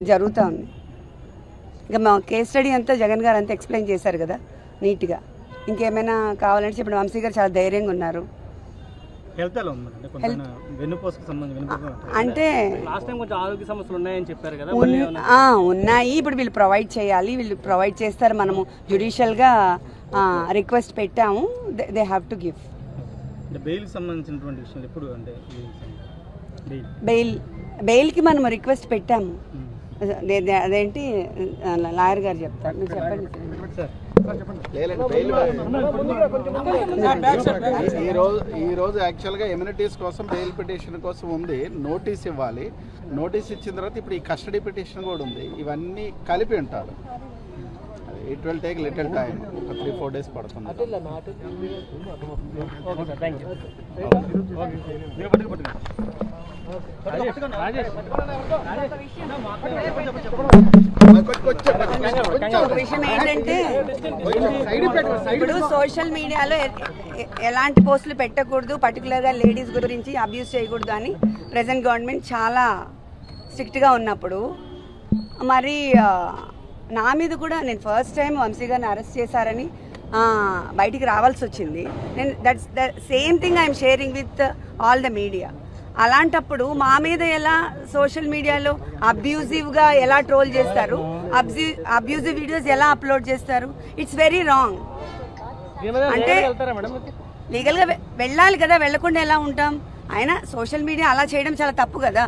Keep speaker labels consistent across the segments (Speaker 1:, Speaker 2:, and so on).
Speaker 1: జరుగుతూ ఉంది. ఇక మా కేస్ స్టడీ అంతా జగన్ గారు అంతా ఎక్స్ప్లెయిన్ చేశారు కదా నీట్గా. ఇంకేమైనా కావాలంటే ఇప్పుడు వంశీ గారు చాలా ధైర్యంగా ఉన్నారు. అంటే
Speaker 2: ఆరోగ్య సమస్యలు ఉన్నాయని చెప్పారు కదా,
Speaker 1: ఉన్నాయి. ఇప్పుడు వీళ్ళు ప్రొవైడ్ చేయాలి, వీళ్ళు ప్రొవైడ్ చేస్తారు. మనము జ్యుడిషియల్గా రిక్వెస్ట్ పెట్టాము. They have to give. బెయిల్కి మనం రిక్వెస్ట్ పెట్టాము. అదేంటి లాయర్ గారు చెప్తారు, మీరు చెప్పండి.
Speaker 3: ఈ రోజు యాక్చువల్గా ఎమ్యూనిటీస్ కోసం బెయిల్ పిటిషన్ కోసం ఉంది, నోటీస్ ఇవ్వాలి. నోటీస్ ఇచ్చిన తర్వాత ఇప్పుడు ఈ కస్టడీ పిటిషన్ కూడా ఉంది. ఇవన్నీ కలిపి ఉంటారు. It will take little time, ఒక 3-4 days పడుతుంది.
Speaker 1: విషయం ఏంటంటే ఇప్పుడు సోషల్ మీడియాలో ఎలాంటి పోస్టులు పెట్టకూడదు, పర్టికులర్గా లేడీస్ గురించి అబ్యూస్ చేయకూడదు అని ప్రెసెంట్ గవర్నమెంట్ చాలా స్ట్రిక్ట్గా ఉన్నప్పుడు మరి నా మీద కూడా నేను ఫస్ట్ టైం వంశీ గారిని అరెస్ట్ చేశారని బయటికి రావాల్సి వచ్చింది. నేను that's the same thing I'm sharing with all the media. అలాంటప్పుడు మా మీద ఎలా సోషల్ మీడియాలో అబ్యూజివ్గా ఎలా ట్రోల్ చేస్తారు, అబ్యూజివ్ వీడియోస్ ఎలా అప్లోడ్ చేస్తారు, ఇట్స్ వెరీ రాంగ్. అంటే లీగల్గా వెళ్ళాలి కదా, వెళ్లకుండా ఎలా ఉంటాం? అయినా సోషల్ మీడియా అలా చేయడం చాలా తప్పు కదా.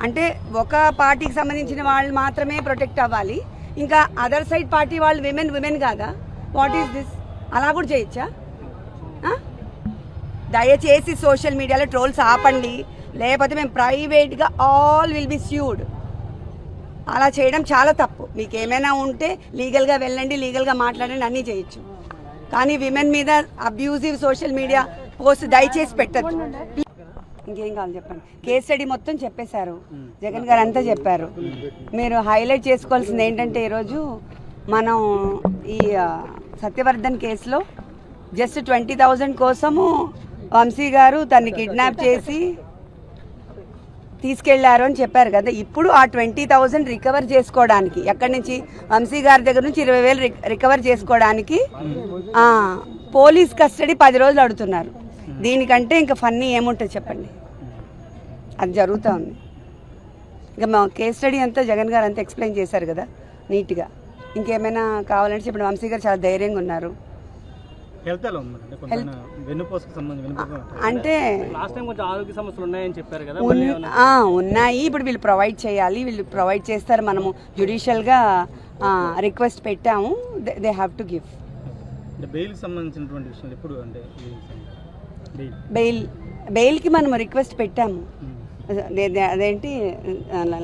Speaker 1: అంటే ఒక పార్టీకి సంబంధించిన వాళ్ళు మాత్రమే ప్రొటెక్ట్ అవ్వాలి, ఇంకా అదర్ సైడ్ పార్టీ వాళ్ళు విమెన్ కాదా? What is this? అలా కూడా చేయొచ్చా? దయచేసి సోషల్ మీడియాలో ట్రోల్స్ ఆపండి, లేకపోతే మేము ప్రైవేట్గా ఆల్ విల్ బి స్యూడ్. అలా చేయడం చాలా తప్పు. మీకు ఏమైనా ఉంటే లీగల్గా వెళ్ళండి, లీగల్గా మాట్లాడండి, అన్నీ చేయొచ్చు. కానీ విమెన్ మీద అబ్యూజివ్ సోషల్ మీడియా పోస్ట్ దయచేసి పెట్టద్దు. ఇంకేం కావాలి చెప్పండి. కేస్ స్టడీ మొత్తం చెప్పేశారు, జగన్ గారు అంతా చెప్పారు. మీరు హైలైట్ చేసుకోవాల్సింది ఏంటంటే ఈరోజు మనం ఈ సత్యవర్ధన్ కేసులో జస్ట్ 20,000 కోసము వంశీ గారు తన్ని కిడ్నాప్ చేసి తీసుకెళ్లారు అని చెప్పారు కదా. ఇప్పుడు ఆ 20,000 రికవర్ చేసుకోవడానికి, ఎక్కడి నుంచి, వంశీ గారి దగ్గర నుంచి 20,000 రికవర్ చేసుకోవడానికి పోలీస్ కస్టడీ 10 రోజులు అడుగుతున్నారు. దీనికంటే ఇంకా ఫన్నీ ఏముంటుంది చెప్పండి? అది జరుగుతూ ఉంది. ఇక మా కేస్ స్టడీ అంతా జగన్ గారు అంతా ఎక్స్ప్లెయిన్ చేశారు కదా నీట్గా. ఇంకేమైనా కావాలంటే ఇప్పుడు వంశీ గారు చాలా ధైర్యంగా ఉన్నారు. అంటే
Speaker 2: ఆరోగ్య సమస్యలు ఉన్నాయని చెప్పారు కదా,
Speaker 1: ఉన్నాయి. ఇప్పుడు వీళ్ళు ప్రొవైడ్ చేయాలి, వీళ్ళు ప్రొవైడ్ చేస్తారు. మనము జ్యుడిషియల్గా రిక్వెస్ట్ పెట్టాము. They have to give. బెయిల్కి మనం రిక్వెస్ట్ పెట్టాము. అదేంటి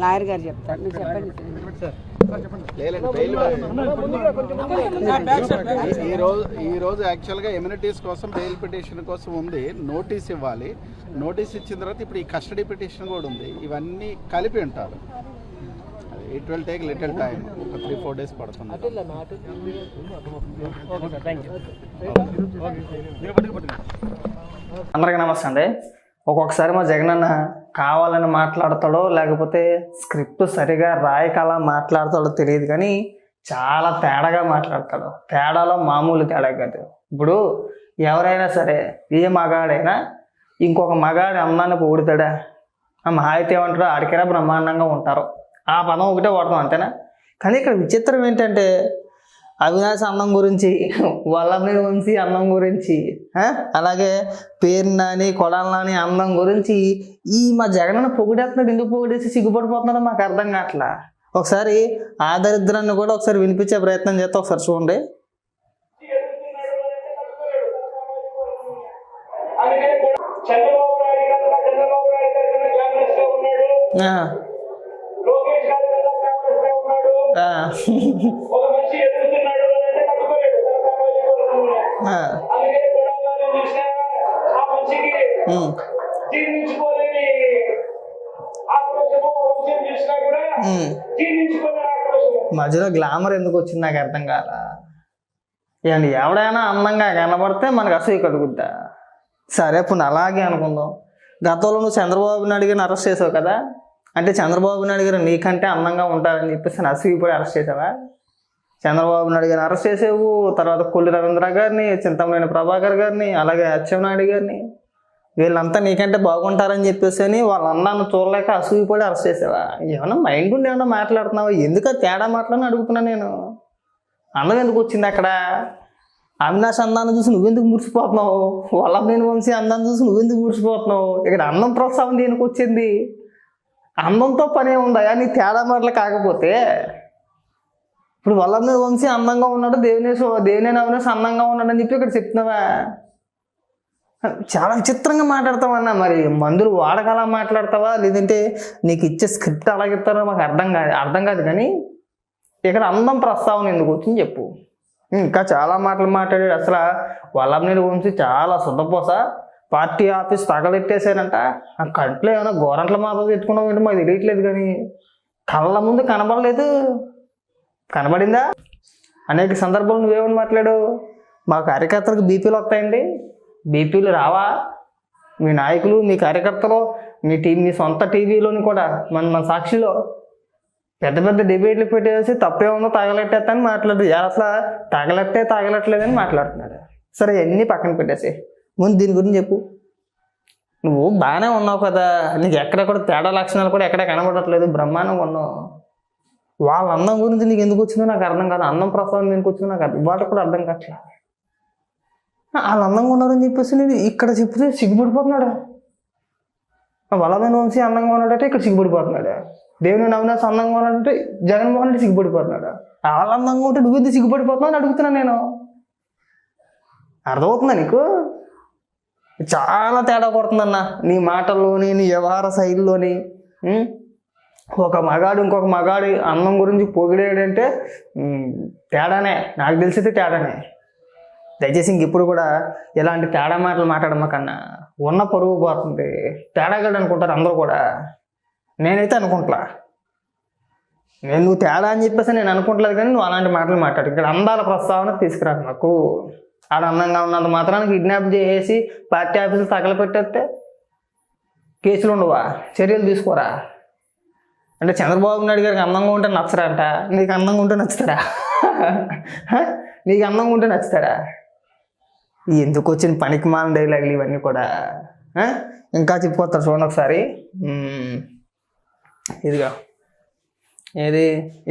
Speaker 1: లాయర్ గారు చెప్తారు, మీరు చెప్పండి.
Speaker 3: ఈ రోజు యాక్చువల్గా ఎమ్యూనిటీస్ కోసం బెయిల్ పిటిషన్ కోసం ఉంది, నోటీస్ ఇవ్వాలి. నోటీస్ ఇచ్చిన తర్వాత ఇప్పుడు ఈ కస్టడీ పిటిషన్ కూడా ఉంది. ఇవన్నీ కలిపి ఉంటారు. It will take little time, ఒక 3-4 days పడుతుంది.
Speaker 4: అందరికీ నమస్తే అండి. ఒక్కొక్కసారి మా జగన్ అన్న కావాలని మాట్లాడతాడో లేకపోతే స్క్రిప్ట్ సరిగా రాయక అలా మాట్లాడతాడో తెలియదు, కానీ చాలా తేడాగా మాట్లాడతాడు. తేడాలో మామూలు తేడా కాదు. ఇప్పుడు ఎవరైనా సరే, ఏ మగాడైనా ఇంకొక మగాడి అందాన్ని పొగుడుతాడా? ఆ మహాయితే ఏమంటాడో ఆడికైనా బ్రహ్మాండంగా ఉంటారు. ఆ పదం ఒకటే వాడతాం, అంతేనా? కానీ ఇక్కడ విచిత్రం ఏంటంటే అవినాష్ అందం గురించి, వల్లభి వంశీ అందం గురించి, అలాగే పేరు నాని, కొడాలి నాని అందం గురించి ఈ మా జగన్ పొగిడేస్తున్నాడు. ఎందుకు పొగిడేసి సిగ్గుపడిపోతున్నాడో మాకు అర్థం కావట్లా. ఒకసారి ఆ దరిద్రాన్ని కూడా ఒకసారి వినిపించే ప్రయత్నం చేస్తే ఒకసారి చూడండి. మధ్యలో గ్లామర్ ఎందుకు వచ్చింది నాకు అర్థం కాల. ఇవ్వండి, ఎవడైనా అందంగా కనబడితే మనకు అసూయ కలుగుద్దా? సరే, ఇప్పుడు అలాగే అనుకుందాం. గతంలో నువ్వు చంద్రబాబు నాయుడు గారిని అరెస్ట్ చేసావు కదా, అంటే చంద్రబాబు నాయుడు గారు నీకంటే అందంగా ఉంటారని చెప్పేసి అసూయపడి అరెస్ట్ చేసావా? చంద్రబాబు నాయుడు గారిని అరెస్ట్ చేసేవు, తర్వాత కొల్లి రవీంద్ర గారిని, చింతమనేని ప్రభాకర్ గారిని, అలాగే అచ్చెన్నాయుడు గారిని, వీళ్ళంతా నీకంటే బాగుంటారని చెప్పేసి అని వాళ్ళ అన్నాన్ని చూడలేక అసూయపడి అరెస్ట్ చేసావా? ఏమన్నా మైండ్ ఉండి ఏమన్నా మాట్లాడుతున్నావా? ఎందుకు తేడా మాటలని అడుగుతున్నా నేను. అందం ఎందుకు వచ్చింది అక్కడ? అవినాష్ అందాన్ని చూసి నువ్వెందుకు మురిసిపోతున్నావు? వల్లభనేని వంశీ అందాన్ని చూసి నువ్వెందుకు మురిసిపోతున్నావు? ఇక్కడ అందం ప్రోత్సాహం దేనికి వచ్చింది? అందంతో పనే ఉందా నీ తేడా మాటలు కాకపోతే? ఇప్పుడు వల్లభనేని వంశీ అందంగా ఉన్నాడు, దేవినేని అవినాష్ అందంగా ఉన్నాడు అని చెప్పి ఇక్కడ చెప్తున్నావా? చాలా విచిత్రంగా మాట్లాడతావన్నా. మరి మందులు వాడకలా మాట్లాడతావా, లేదంటే నీకు ఇచ్చే స్క్రిప్ట్ అలాగిస్తారో మాకు అర్థం కాదు. కానీ ఇక్కడ అందం ప్రస్తావన ఎందుకు వచ్చింది చెప్పు. ఇంకా చాలా మాటలు మాట్లాడాడు. అసలు వల్లభనేని వంశీ చాలా శుద్ధపోస, పార్టీ ఆఫీస్ తగలెట్టేశారంట. ఆ కంట్లో ఏమైనా గోరంట్ల మాటలు పెట్టుకున్నావు ఏంటో మాకు తెలియట్లేదు. కానీ కళ్ళ ముందు కనబడలేదు, కనబడిందా? అనేక సందర్భాలు నువ్వేమని మాట్లాడు? మా కార్యకర్తలకు బీపీలు వస్తాయండి. బీపీలు రావా? మీ నాయకులు, మీ కార్యకర్తలు, మీ సొంత టీవీలోని కూడా మన సాక్షిలో పెద్ద పెద్ద డిబేట్లు పెట్టేసి తప్పేముందో తగలెట్టేస్తాని మాట్లాడు. అసలు తగలట్లేదని మాట్లాడుతున్నాడు. సరే ఎన్ని పక్కన పెట్టేసి ముందు దీని గురించి చెప్పు. నువ్వు బాగానే ఉన్నావు కదా, నీకు ఎక్కడెక్కడ తేడా లక్షణాలు కూడా ఎక్కడ కనబడట్లేదు, బ్రహ్మాండంగా ఉన్నావు. వాళ్ళ అందం గురించి నీకు ఎందుకు వచ్చిందో నాకు అర్థం కాదు. అందం ప్రస్తావన ఎందుకు వచ్చిందో నాకు వాటికి కూడా అర్థం కావట్లేదు. వాళ్ళు అందంగా ఉన్నారని చెప్పేసి నేను ఇక్కడ చెప్తే సిగ్గుపడిపోతున్నాడు. వల్లభనేని వంశీ అందంగా ఉన్నాడంటే ఇక్కడ సిగ్గుపడిపోతున్నాడు. దేవినేని అవినాష్ అందంగా ఉన్నాడంటే జగన్మోహన్ రెడ్డి సిగ్గుపడిపోతున్నాడు. వాళ్ళు అందంగా ఉంటే నువ్వు ఎందుకు సిగ్గుపడిపోతున్నావు అని అడుగుతున్నాను నేను. అర్థమవుతుందా నీకు? చాలా తేడా కొడుతుందన్న నీ మాటల్లోని, నీ వ్యవహార శైలిలోని. ఒక మగాడు ఇంకొక మగాడి అందం గురించి పొగిడేడంటే తేడానే, నాకు తెలిసితే తేడానే. దయచేసి ఇంకెప్పుడు కూడా ఇలాంటి తేడా మాటలు మాట్లాడమ్మకన్నా. ఉన్న పరుగు పోతుంది. తేడాగాడు అనుకుంటారు అందరూ కూడా. నేనైతే అనుకుంటా. నువ్వు తేడా అని చెప్పేసి నేను అనుకుంటలేదు. కానీ నువ్వు అలాంటి మాటలు మాట్లాడు. ఇక్కడ అందాల ప్రస్తావన తీసుకురాదు నాకు. ఆడ అందంగా ఉన్నంత మాత్రాన్ని కిడ్నాప్ చేసేసి పార్టీ ఆఫీసులు తగలపెట్టేస్తే కేసులు ఉండవా? చర్యలు తీసుకోరా? అంటే చంద్రబాబు నాయుడు గారికి అందంగా ఉంటే నచ్చరంట, నీకు అందంగా ఉంటే నచ్చుతారా? నీకు అందంగా ఉంటే నచ్చుతారా? ఎందుకు వచ్చిన పనికి మాల డైలాగులు ఇవన్నీ కూడా. ఇంకా చెప్పుకోతారు చూడండి ఒకసారి.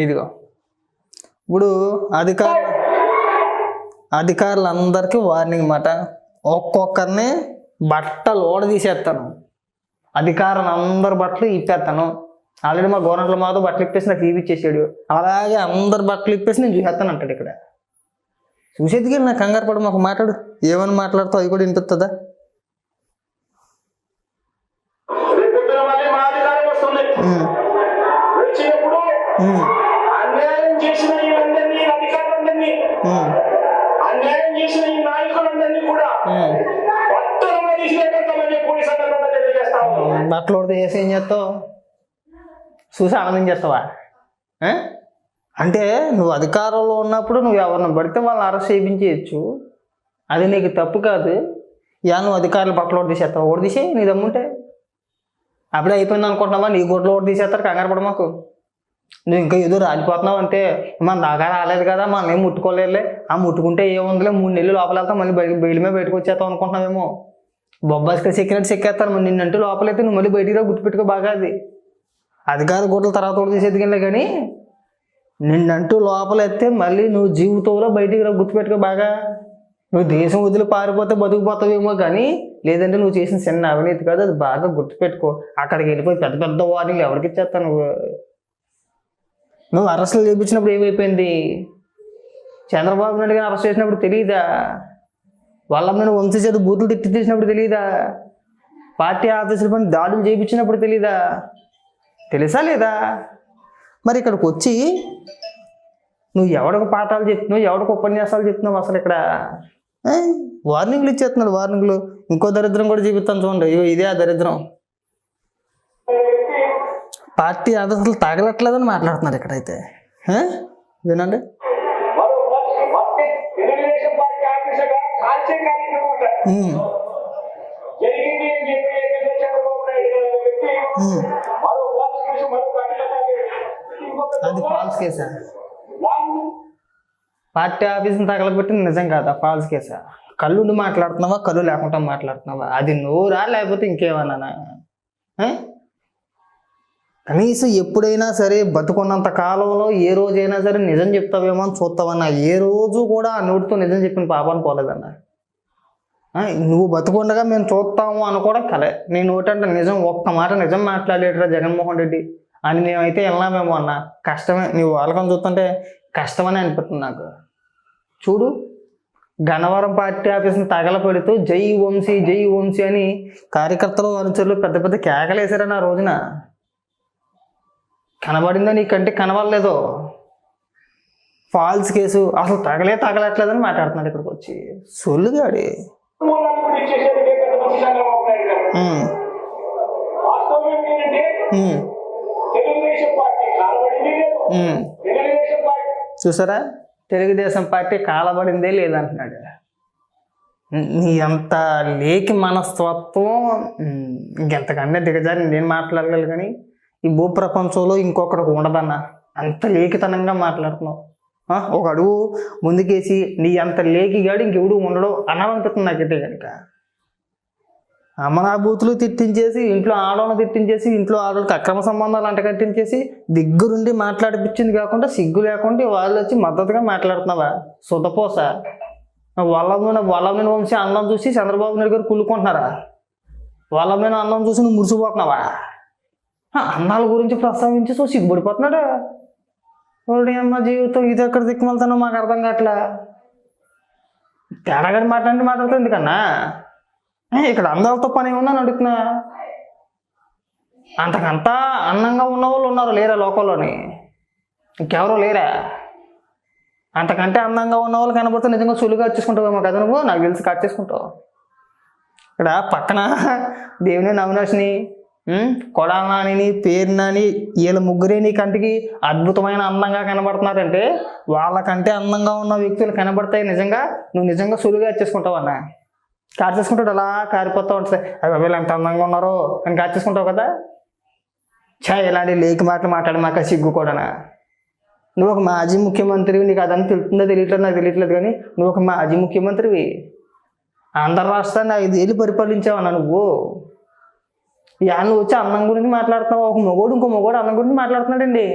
Speaker 4: ఇదిగో ఇప్పుడు అధికారులందరికీ వార్నింగ్ మాట. ఒక్కొక్కరిని బట్టలు తీసేస్తాను, అధికారులు అందరి బట్టలు ఇప్పేస్తాను. ఆల్రెడీ మా గవర్నమెంట్లో మాతో బట్టలు ఇప్పేసి నాకు ఇచ్చేసాడు. అలాగే అందరి బట్టలు ఇప్పేసి నేను చూసేస్తాను అంటాడు. ఇక్కడ చూసేదికి నాకు కంగారు పడు, మాకు మాట్లాడు. ఏమని మాట్లాడుతావు అవి కూడా వినిపిస్తుందా? బట్టలు చేసి ఏం చేస్తావు? చూసి ఆనందం చేస్తావా? అంటే నువ్వు అధికారంలో ఉన్నప్పుడు నువ్వు ఎవరిని పడితే వాళ్ళని అరెస్ట్ చేయించవచ్చు. అది నీకు తప్పు కాదు. నువ్వు అధికారులు బట్టలు తీసేస్తావు. ఓడి తీసే నీ దమ్ముంటే. అప్పుడే అయిపోయింది అనుకుంటున్నావా? నీ గొడ్లు ఓడి తీసేస్తారు. కంగారు పడ మాకు. నువ్వు ఇంకా ఏదో రాలిపోతున్నావు అంటే మన దాకా రాలేదు కదా, మనం ఏం ముట్టుకోలేదులే. ఆ ముట్టుకుంటే ఏముందిలే, 3 నెలలు లోపల వెళ్తాం, మళ్ళీ బయట మీద బయటకు వచ్చేస్తావు అనుకుంటున్నావేమో. బొబ్బాస్కి సెక్కినట్టు సెక్కేస్తారు. మరి నిన్నంటూ లోపలైతే నువ్వు మళ్ళీ బయటికి రా, గుర్తుపెట్టుకో బాగా. అది అధికార గొడ్ల తర్వాత ఓడి తీసేదికెళ్ళే. కానీ నిన్నంటూ లోపలైతే మళ్ళీ నువ్వు జీవితంలో బయటికి రా, గుర్తుపెట్టుకో బాగా. నువ్వు దేశం వదిలి పారిపోతే బతుకుపోతావేమో, కానీ లేదంటే నువ్వు చేసిన చిన్న అవినీతి కాదు, అది బాగా గుర్తుపెట్టుకో. అక్కడికి వెళ్ళిపోయి పెద్ద పెద్ద వార్నింగ్లు ఎవరికి ఇచ్చేస్తావు? నువ్వు అరెస్టులు చేయించినప్పుడు ఏమైపోయింది? చంద్రబాబు నాయుడు గారిని అరెస్ట్ చేసినప్పుడు తెలియదా? వల్లభనేని వంశీ చేత బూతులు తిట్టి తీసినప్పుడు తెలియదా? పార్టీ ఆఫీసుల పని దాడులు చేయించినప్పుడు తెలీదా? తెలుసా లేదా? మరి ఇక్కడికి వచ్చి నువ్వు ఎవడికి పాఠాలు చెప్తున్నావు, ఎవడికి ఉపన్యాసాలు చెప్తున్నావు? అసలు ఇక్కడ వార్నింగ్లు ఇచ్చేస్తున్నాడు. వార్నింగ్లు. ఇంకో దరిద్రం కూడా చూపిస్తాను చూడండి. ఇదే ఆ దరిద్రం. పార్టీ అసలు తగలట్లేదని మాట్లాడుతున్నారు ఇక్కడైతే. వినండి. అది ఫాల్స్ కేసా? పార్టీ ఆఫీస్ని తగలబెట్టింది నిజం కాదా? ఫాల్స్ కేసా? కళ్ళుండి మాట్లాడుతున్నావా, కళ్ళు లేకుండా మాట్లాడుతున్నావా? అది నోరా లేకపోతే ఇంకేమన్నా? కనీసం ఎప్పుడైనా సరే బతుకున్నంత కాలంలో ఏ రోజైనా సరే నిజం చెప్తావేమో అని చూస్తావన్నా. ఏ రోజు కూడా ఆ నోటితో నిజం చెప్పిన పాపాన్ని పోలేదన్నా. నువ్వు బతుకుండగా మేము చూస్తాము అనుకోవడం కలే. నీ నోటంటే నిజం, ఒక్క మాట నిజం మాట్లాడేటరా జగన్మోహన్ రెడ్డి అని మేమైతే వెళ్ళామేమో అన్న. కష్టమే, నీ వాళ్ళకం చూస్తుంటే కష్టమని అనిపిస్తుంది నాకు. చూడు, గన్నవరం పార్టీ ఆఫీస్ని తగలపెడుతూ జై వంశీ అని కార్యకర్తలు అనుచరులు పెద్ద పెద్ద కేకలేసారని ఆ రోజున. కనబడిందో నీ కంటికి కనబడలేదో? ఫాల్స్ కేసు అసలు తగలట్లేదని మాట్లాడుతున్నాడు ఇక్కడికి వచ్చి. సొల్లుగాడి. చూసారా, తెలుగుదేశం పార్టీ కాలబడిందే లేదంటున్నాడు. నీ అంత లేకి మనస్తత్వం ఇంకెంతకన్నా దిగజారి నేను మాట్లాడగలను, కానీ ఈ భూ ప్రపంచంలో ఇంకొకరికి ఉండదన్నా. అంత లేఖితనంగా మాట్లాడుతున్నావు. ఒక అడుగు ముందుకేసి నీ అంత లేఖిగాడు ఇంకెవడు ఉండడు అనాలనిపిస్తుంది నాకైతే కనుక. అమనాభూతులు తిట్టించేసి, ఇంట్లో ఆడవాళ్ళని తిట్టించేసి, ఇంట్లో ఆడవాళ్ళకి అక్రమ సంబంధాలు అంటకట్టించేసి, దగ్గరుండి మాట్లాడిపించింది కాకుండా సిగ్గు లేకుండా వాళ్ళు వచ్చి మద్దతుగా మాట్లాడుతున్నావా? సుతపోస వాళ్ళ మీద వంశీ అన్నం చూసి చంద్రబాబు నాయుడు గారు కుళ్ళుకుంటున్నారా? వాళ్ళ మీద అన్నం చూసి నువ్వు మురిసిపోతున్నావా? అన్నాల గురించి ప్రస్తావించి సో సిగ్గుపడిపోతున్నాడు. అమ్మ జీవితం ఇది ఎక్కడ దిక్కుమలుతానో మాకు అర్థం కావట్లా. తేడాగడి మాట్లాడుతుంది ఎందుకన్నా? ఇక్కడ అందాలతో పని ఏమన్నా అడుగుతున్నా. అంతకంతా అందంగా ఉన్న వాళ్ళు ఉన్నారు లేరా లోకంలోని? ఇంకెవరో లేరా? అంతకంటే అందంగా ఉన్న వాళ్ళు కనబడితే నిజంగా సులువుగా వచ్చేసుకుంటావు కదా నువ్వు. నాకు తెలిసి కట్ చేసుకుంటావు. ఇక్కడ పక్కన దేవుని అవినాష్ని, కొడాలని, పేరునని వీళ్ళ ముగ్గురే నీ కంటికి అద్భుతమైన అందంగా కనబడుతున్నారంటే వాళ్ళకంటే అందంగా ఉన్న వ్యక్తులు కనబడతాయి. నిజంగా నువ్వు నిజంగా సులువుగా వచ్చేసుకుంటావు అన్న. కార్ చేసుకుంటాడు అలా కారిపోతూ ఉంటుంది. అవి వీళ్ళు ఎంత అందంగా ఉన్నారో అని కార్ చేసుకుంటావు కదా. ఇలాంటి లేకి మాటలు మాట్లాడి మాకు సిగ్గు కూడానా? నువ్వు ఒక మాజీ ముఖ్యమంత్రివి, నీకు అదని తెలుస్తుందో తెలియట్లేదు, నాకు తెలియట్లేదు, కానీ నువ్వు ఒక మాజీ ముఖ్యమంత్రివి. ఆంధ్ర రాష్ట్రాన్ని 5 ఏళ్ళు పరిపాలించావన్నా నువ్వు. నువ్వు వచ్చి అన్నం గురించి మాట్లాడుతున్నావు. ఒక మొగోడు ఇంకో మొగోడు అన్నం గురించి మాట్లాడుతున్నాడండి.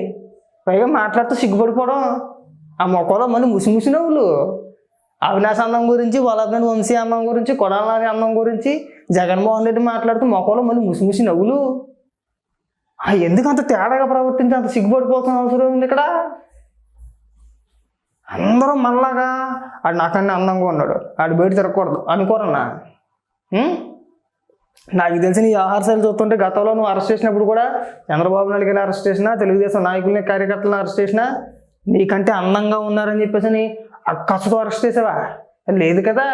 Speaker 4: పైగా మాట్లాడుతూ సిగ్గుపడిపోవడం. ఆ మొక్కలో మళ్ళీ ముసి నవ్వులు. అవినాష్ అన్నం గురించి, వల్లభనేని వంశీ అన్నం గురించి, కొడాలని అన్నం గురించి జగన్మోహన్ రెడ్డి మాట్లాడుతూ మొక్కలో మళ్ళీ ముసి నవ్వులు. ఎందుకు అంత తేడాగా ప్రవర్తించి అంత సిగ్గుపడిపోతున్న అవసరం ఉంది ఇక్కడ? అందరూ మళ్ళాగా ఆడు నాకన్నా అందంగా ఉన్నాడు, ఆడు బయట తిరగకూడదు అనుకోరన్నా. నాకు తెలిసిన ఈ ఆహార శైలి చూస్తుంటే గతంలో నువ్వు అరెస్ట్ చేసినప్పుడు కూడా చంద్రబాబు నాయుడు గారిని అరెస్ట్ చేసినా, తెలుగుదేశం నాయకుల్ని కార్యకర్తలను అరెస్ట్ చేసినా నీకంటే అందంగా ఉన్నారని చెప్పేసి కసుతో అరెస్ట్ చేసావా? లేదు కదా.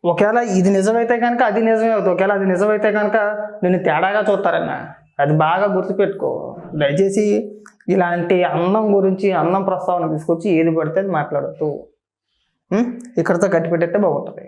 Speaker 4: ఒకవేళ ఇది నిజమైతే కనుక అది నిజమే అవుతుంది. ఒకవేళ అది నిజమైతే కనుక నేను తేడాగా చూస్తారన్నా. అది బాగా గుర్తుపెట్టుకో. దయచేసి ఇలాంటి అందం గురించి, అందం ప్రస్తావన తీసుకొచ్చి ఏది పడితే అది మాట్లాడద్దు. ఇక్కడితో కట్టిపెట్టేస్తే బాగుంటుంది.